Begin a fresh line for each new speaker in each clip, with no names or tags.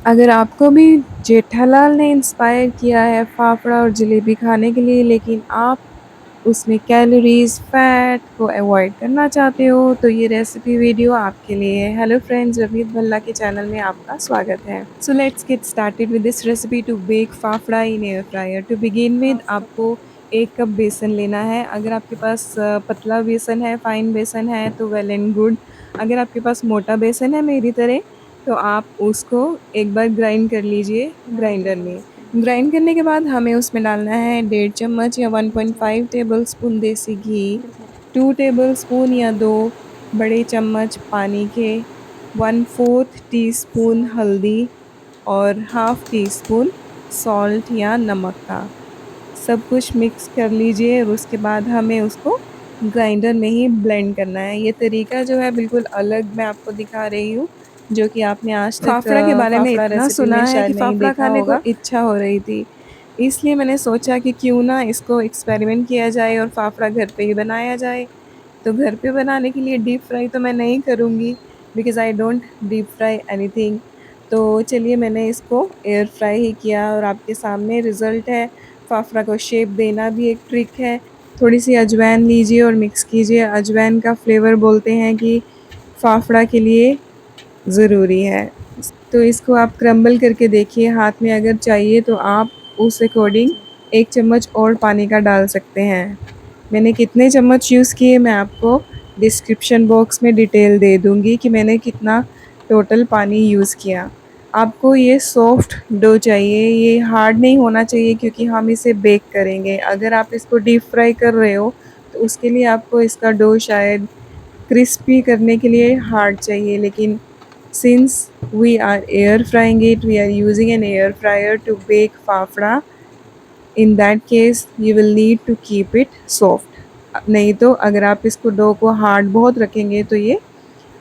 अगर आपको भी जेठालाल ने इंस्पायर किया है फाफड़ा और जलेबी खाने के लिए, लेकिन आप उसमें कैलोरीज़, फैट को अवॉइड करना चाहते हो, तो ये रेसिपी वीडियो आपके लिए है। हेलो फ्रेंड्स, रवीत भल्ला के चैनल में आपका स्वागत है। So let's get started with this recipe to bake fafda in air fryer. To begin with आपको 1 कप बेसन लेना है। अगर आपके पास पतला बेसन है, फाइन बेसन है तो वेल एंड गुड। अगर आपके पास मोटा बेसन है मेरी तरह, तो आप उसको एक बार ग्राइंड कर लीजिए ग्राइंडर में। ग्राइंड करने के बाद हमें उसमें डालना है 1.5 चम्मच या 1.5 टेबलस्पून देसी घी, 2 टेबलस्पून या 2 बड़े चम्मच पानी के, 1/4 टीस्पून हल्दी और हाफ़ टी स्पून सॉल्ट या नमक का। सब कुछ मिक्स कर लीजिए और उसके बाद हमें उसको ग्राइंडर में ही ब्लेंड करना है। ये तरीका जो है बिल्कुल अलग मैं आपको दिखा रही हूँ, जो कि आपने आज तक फाफड़ा के बारे में इतना सुना है कि फाफड़ा खाने को इच्छा हो रही थी। इसलिए मैंने सोचा कि क्यों ना इसको एक्सपेरिमेंट किया जाए और फाफड़ा घर पे ही बनाया जाए। तो घर पे बनाने के लिए डीप फ्राई तो मैं नहीं करूँगी, because I don't deep fry anything. तो चलिए मैंने इसको एयर फ्राई ही किया और आपके सामने रिज़ल्ट है। फाफड़ा को शेप देना भी एक ट्रिक है। थोड़ी-सी अजवाइन लीजिए और मिक्स कीजिए। अजवाइन का फ्लेवर बोलते हैं कि फाफड़ा के लिए ज़रूरी है। तो इसको आप क्रम्बल करके देखिए हाथ में, अगर चाहिए तो आप उस अकॉर्डिंग 1 चम्मच और पानी का डाल सकते हैं। मैंने कितने चम्मच यूज़ किए मैं आपको डिस्क्रिप्शन बॉक्स में डिटेल दे दूँगी कि मैंने कितना टोटल पानी यूज़ किया। आपको ये सॉफ्ट डो चाहिए, ये हार्ड नहीं होना चाहिए क्योंकि हम इसे बेक करेंगे। अगर आप इसको डीप फ्राई कर रहे हो तो उसके लिए आपको इसका डो शायद क्रिस्पी करने के लिए हार्ड चाहिए, लेकिन since we are air frying it, we are using an air fryer to bake fafda. In that case you will need to keep it soft। नहीं तो अगर आप इसको डो को हार्ड बहुत रखेंगे तो ये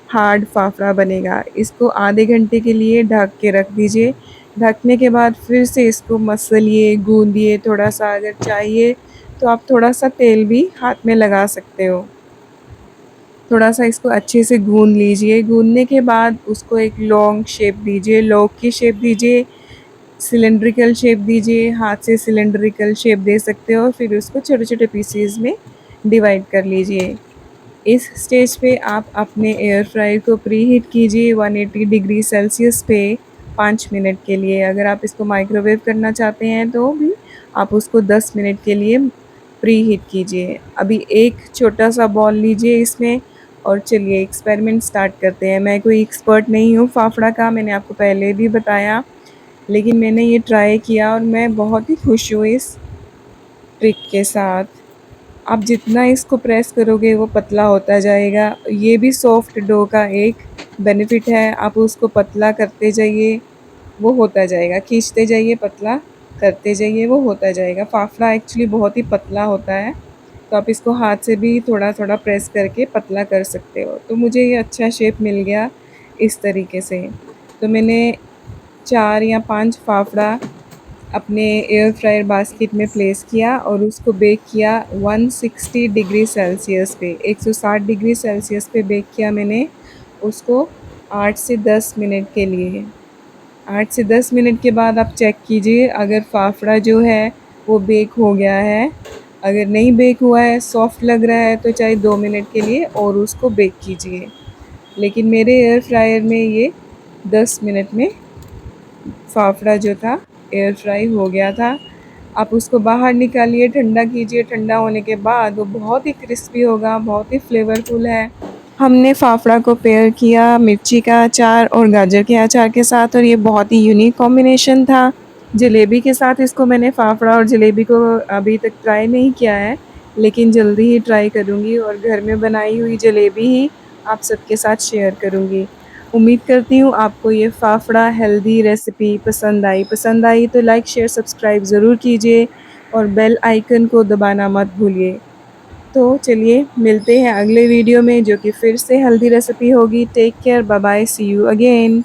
हार्ड फाफड़ा बनेगा। इसको आधे घंटे के लिए ढक के रख दीजिए। ढकने के बाद फिर से इसको मसलिए, गूंदिए थोड़ा-सा, अगर चाहिए तो आप थोड़ा-सा तेल भी हाथ में लगा सकते हो। थोड़ा-सा इसको अच्छे से गूँध लीजिए। गूँधने के बाद उसको एक लॉन्ग शेप दीजिए, लॉग की शेप दीजिए, सिलिंड्रिकल शेप दीजिए, हाथ से सिलिंड्रिकल शेप दे सकते हो और फिर उसको छोटे-छोटे पीसेज़ में डिवाइड कर लीजिए। इस स्टेज पे आप अपने एयर फ्रायर को प्रीहीट कीजिए 180 डिग्री सेल्सियस पे 5 मिनट के लिए। अगर आप इसको माइक्रोवेव करना चाहते हैं तो भी आप उसको 10 मिनट के लिए प्रीहीट कीजिए। अभी एक छोटा-सा बॉल लीजिए इसमें और चलिए एक्सपेरिमेंट स्टार्ट करते हैं। मैं कोई एक्सपर्ट नहीं हूँ फाफड़ा का, मैंने आपको पहले भी बताया, लेकिन मैंने ये ट्राई किया और मैं बहुत ही खुश हूँ इस ट्रिक के साथ। आप जितना इसको प्रेस करोगे वो पतला होता जाएगा। ये भी सॉफ्ट डो का एक बेनिफिट है, आप उसको पतला करते जाइए वो होता जाएगा, खींचते जाइए पतला करते जाइए वो होता जाएगा। फाफड़ा एक्चुअली बहुत ही पतला होता है, तो आप इसको हाथ से भी थोड़ा-थोड़ा प्रेस करके पतला कर सकते हो। तो मुझे ये अच्छा शेप मिल गया इस तरीके से। तो मैंने 4 या 5 फाफड़ा अपने एयर फ्रायर बास्केट में प्लेस किया और उसको बेक किया 160 डिग्री सेल्सियस पे, 160 डिग्री सेल्सियस पे बेक किया मैंने उसको 8 से 10 मिनट के लिए। 8 से 10 मिनट के बाद आप चेक कीजिए अगर फाफड़ा जो है वो बेक हो गया है। अगर नहीं बेक हुआ है, सॉफ्ट लग रहा है, तो चाहे 2 मिनट के लिए और उसको बेक कीजिए। लेकिन मेरे एयर फ्रायर में ये 10 मिनट में फाफड़ा जो था एयर फ्राई हो गया था। आप उसको बाहर निकालिए, ठंडा कीजिए, ठंडा होने के बाद वो बहुत ही क्रिस्पी होगा, बहुत ही फ्लेवरफुल है। हमने फाफड़ा को पेयर किया मिर्ची का अचार और गाजर के अचार के साथ और ये बहुत ही यूनिक कॉम्बिनेशन था। जलेबी के साथ इसको मैंने फाफड़ा और जलेबी को अभी तक ट्राई नहीं किया है, लेकिन जल्दी ही ट्राई करूँगी और घर में बनाई हुई जलेबी ही आप सबके साथ शेयर करूँगी। उम्मीद करती हूँ आपको ये फाफड़ा हेल्दी रेसिपी पसंद आई तो लाइक शेयर सब्सक्राइब ज़रूर कीजिए और बेल आइकन को दबाना मत भूलिए। तो चलिए मिलते हैं अगले वीडियो में, जो कि फिर से हेल्दी रेसिपी होगी। Take care, bye bye, see you again.